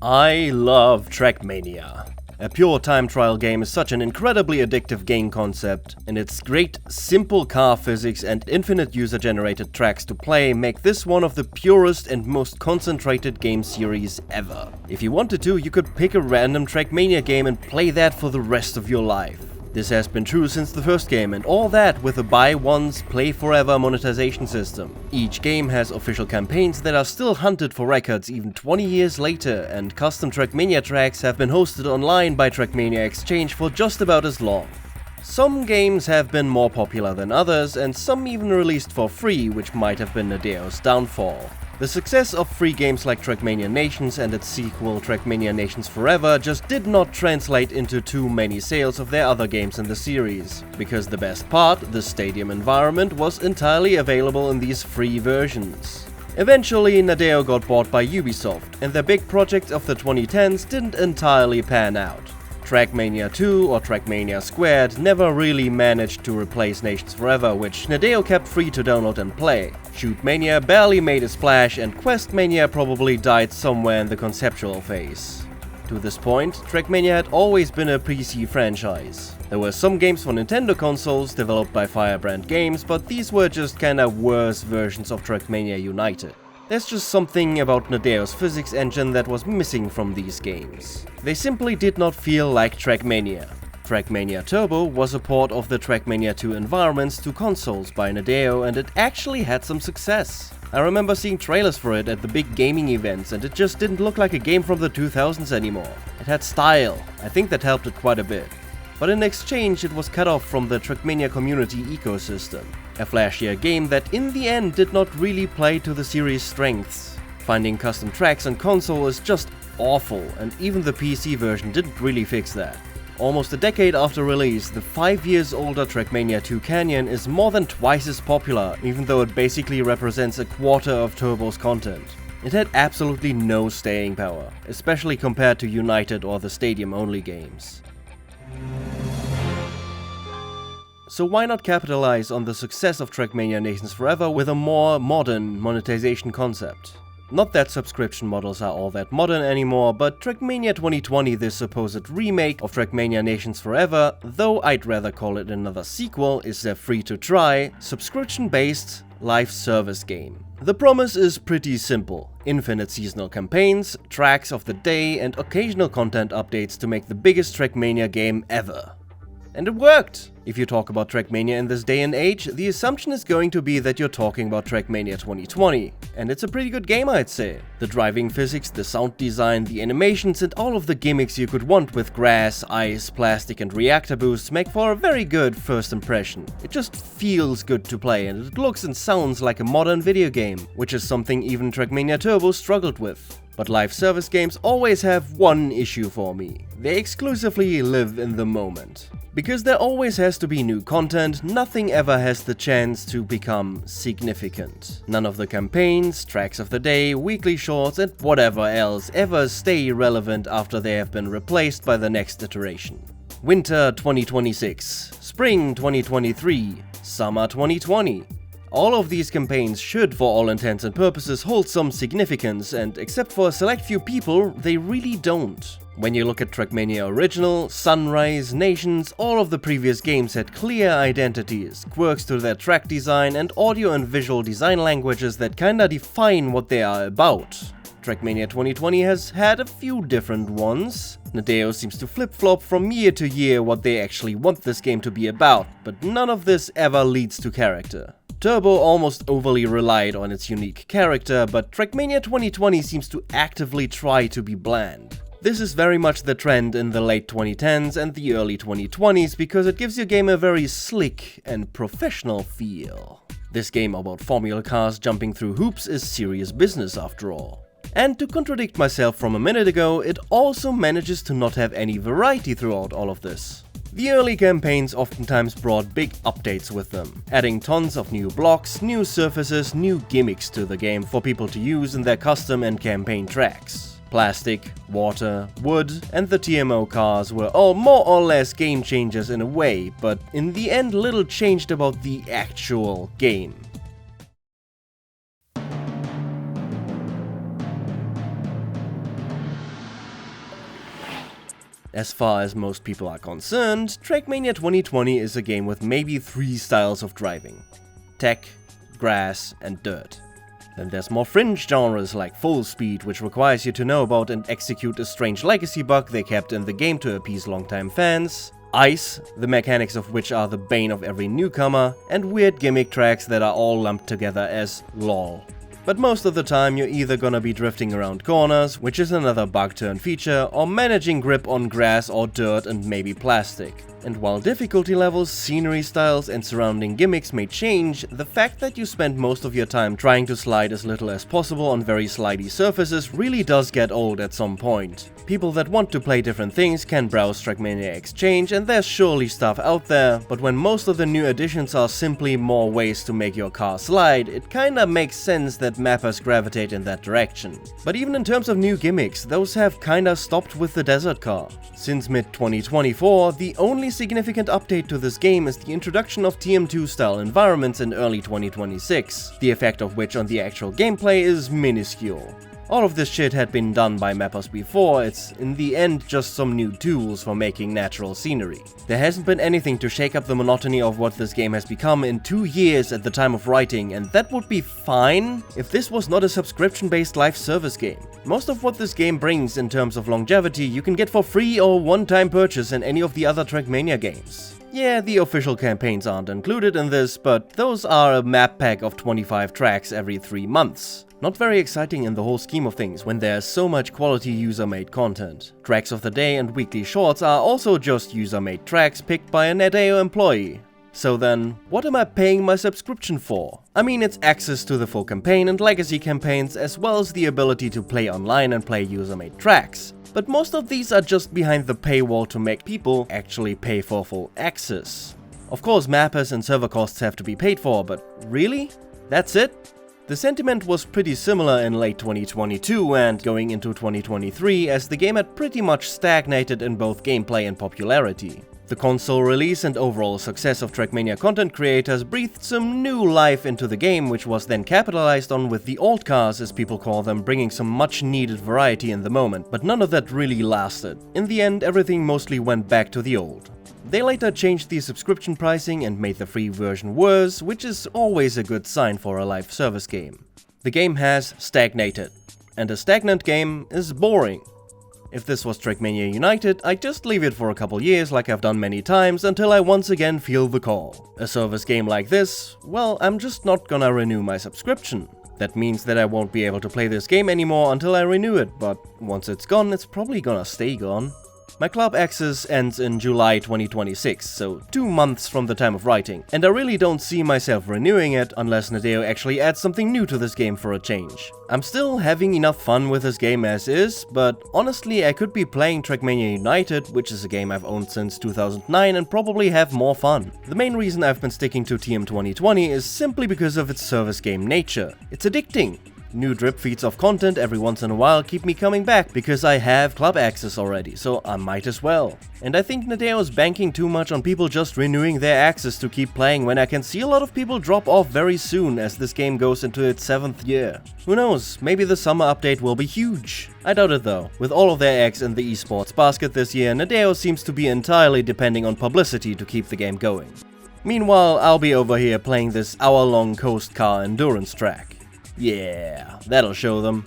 I love Trackmania. A pure time trial game is such an incredibly addictive game concept, and its great, simple car physics and infinite user-generated tracks to play make this one of the purest and most concentrated game series ever. If you wanted to, you could pick a random Trackmania game and play that for the rest of your life. This has been true since the first game, and all that with a buy once, play forever monetization system. Each game has official campaigns that are still hunted for records even 20 years later, and custom Trackmania tracks have been hosted online by Trackmania Exchange for just about as long. Some games have been more popular than others, and some even released for free, which might have been Nadeo's downfall. The success of free games like Trackmania Nations and its sequel Trackmania Nations Forever just did not translate into too many sales of their other games in the series, because the best part, the stadium environment, was entirely available in these free versions. Eventually, Nadeo got bought by Ubisoft, and their big project of the 2010s didn't entirely pan out. Trackmania 2 or Trackmania Squared never really managed to replace Nations Forever, which Nadeo kept free to download and play. Shootmania barely made a splash, and Questmania probably died somewhere in the conceptual phase. To this point, Trackmania had always been a PC franchise. There were some games for Nintendo consoles developed by Firebrand Games, but these were just kinda worse versions of Trackmania United. There's just something about Nadeo's physics engine that was missing from these games. They simply did not feel like Trackmania. Trackmania Turbo was a port of the Trackmania 2 environments to consoles by Nadeo, and it actually had some success. I remember seeing trailers for it at the big gaming events, and it just didn't look like a game from the 2000s anymore. It had style. I think that helped it quite a bit. But in exchange, it was cut off from the Trackmania community ecosystem. A flashier game that in the end did not really play to the series' strengths. Finding custom tracks on console is just awful, and even the PC version didn't really fix that. Almost a decade after release, the 5 years older Trackmania 2 Canyon is more than twice as popular, even though it basically represents a quarter of Turbo's content. It had absolutely no staying power, especially compared to United or the Stadium-only games. So why not capitalize on the success of Trackmania Nations Forever with a more modern monetization concept? Not that subscription models are all that modern anymore, but Trackmania 2020, this supposed remake of Trackmania Nations Forever, though I'd rather call it another sequel, is a free-to-try, subscription-based live service game. The promise is pretty simple: infinite seasonal campaigns, tracks of the day, and occasional content updates to make the biggest Trackmania game ever. And it worked! If you talk about Trackmania in this day and age, the assumption is going to be that you're talking about Trackmania 2020. And it's a pretty good game, I'd say. The driving physics, the sound design, the animations, and all of the gimmicks you could want with grass, ice, plastic, and reactor boosts make for a very good first impression. It just feels good to play, and it looks and sounds like a modern video game, which is something even Trackmania Turbo struggled with. But live service games always have one issue for me: they exclusively live in the moment. Because there always has to be new content, nothing ever has the chance to become significant. None of the campaigns, tracks of the day, weekly shorts, and whatever else ever stay relevant after they have been replaced by the next iteration. Winter 2026, Spring 2023, Summer 2020. All of these campaigns should, for all intents and purposes, hold some significance, and except for a select few people, they really don't. When you look at Trackmania Original, Sunrise, Nations, all of the previous games had clear identities, quirks to their track design, and audio and visual design languages that kinda define what they are about. Trackmania 2020 has had a few different ones. Nadeo seems to flip-flop from year to year what they actually want this game to be about, but none of this ever leads to character. Turbo almost overly relied on its unique character, but Trackmania 2020 seems to actively try to be bland. This is very much the trend in the late 2010s and the early 2020s because it gives your game a very slick and professional feel. This game about formula cars jumping through hoops is serious business after all. And to contradict myself from a minute ago, it also manages to not have any variety throughout all of this. The early campaigns oftentimes brought big updates with them, adding tons of new blocks, new surfaces, new gimmicks to the game for people to use in their custom and campaign tracks. Plastic, water, wood, and the TMO cars were all more or less game changers in a way, but in the end little changed about the actual game. As far as most people are concerned, Trackmania 2020 is a game with maybe 3 styles of driving: tech, grass, and dirt. Then there's more fringe genres like full speed, which requires you to know about and execute a strange legacy bug they kept in the game to appease longtime fans, ice, the mechanics of which are the bane of every newcomer, and weird gimmick tracks that are all lumped together as LOL. But most of the time you're either gonna be drifting around corners, which is another bug turn feature, or managing grip on grass or dirt and maybe plastic. And while difficulty levels, scenery styles and surrounding gimmicks may change, the fact that you spend most of your time trying to slide as little as possible on very slidey surfaces really does get old at some point. People that want to play different things can browse Trackmania Exchange, and there's surely stuff out there, but when most of the new additions are simply more ways to make your car slide, it kinda makes sense that mappers gravitate in that direction. But even in terms of new gimmicks, those have kinda stopped with the desert car. Since mid-2024, the only significant update to this game is the introduction of TM2 style environments in early 2026, the effect of which on the actual gameplay is minuscule. All of this shit had been done by mappers before, it's in the end just some new tools for making natural scenery. There hasn't been anything to shake up the monotony of what this game has become in 2 years at the time of writing, and that would be fine if this was not a subscription-based live service game. Most of what this game brings in terms of longevity you can get for free or one-time purchase in any of the other Trackmania games. Yeah, the official campaigns aren't included in this, but those are a map pack of 25 tracks every 3 months. Not very exciting in the whole scheme of things when there's so much quality user-made content. Tracks of the day and weekly shorts are also just user-made tracks picked by a Nadeo employee. So then, what am I paying my subscription for? I mean, it's access to the full campaign and legacy campaigns, as well as the ability to play online and play user-made tracks. But most of these are just behind the paywall to make people actually pay for full access. Of course, mappers and server costs have to be paid for, but really? That's it? The sentiment was pretty similar in late 2022 and going into 2023, as the game had pretty much stagnated in both gameplay and popularity. The console release and overall success of Trackmania content creators breathed some new life into the game, which was then capitalized on with the old cars, as people call them, bringing some much needed variety in the moment, but none of that really lasted. In the end, everything mostly went back to the old. They later changed the subscription pricing and made the free version worse, which is always a good sign for a live service game. The game has stagnated, and a stagnant game is boring. If this was Trackmania United, I'd just leave it for a couple years like I've done many times until I once again feel the call. A service game like this, well, I'm just not gonna renew my subscription. That means that I won't be able to play this game anymore until I renew it, but once it's gone, it's probably gonna stay gone. My club access ends in July 2026, so 2 months from the time of writing, and I really don't see myself renewing it unless Nadeo actually adds something new to this game for a change. I'm still having enough fun with this game as is, but honestly I could be playing Trackmania United, which is a game I've owned since 2009, and probably have more fun. The main reason I've been sticking to TM 2020 is simply because of its service game nature. It's addicting. New drip feeds of content every once in a while keep me coming back because I have club access already, so I might as well. And I think Nadeo is banking too much on people just renewing their access to keep playing when I can see a lot of people drop off very soon as this game goes into its 7th year. Who knows, maybe the summer update will be huge. I doubt it though. With all of their eggs in the esports basket this year, Nadeo seems to be entirely depending on publicity to keep the game going. Meanwhile, I'll be over here playing this hour-long coast car endurance track. Yeah, that'll show them.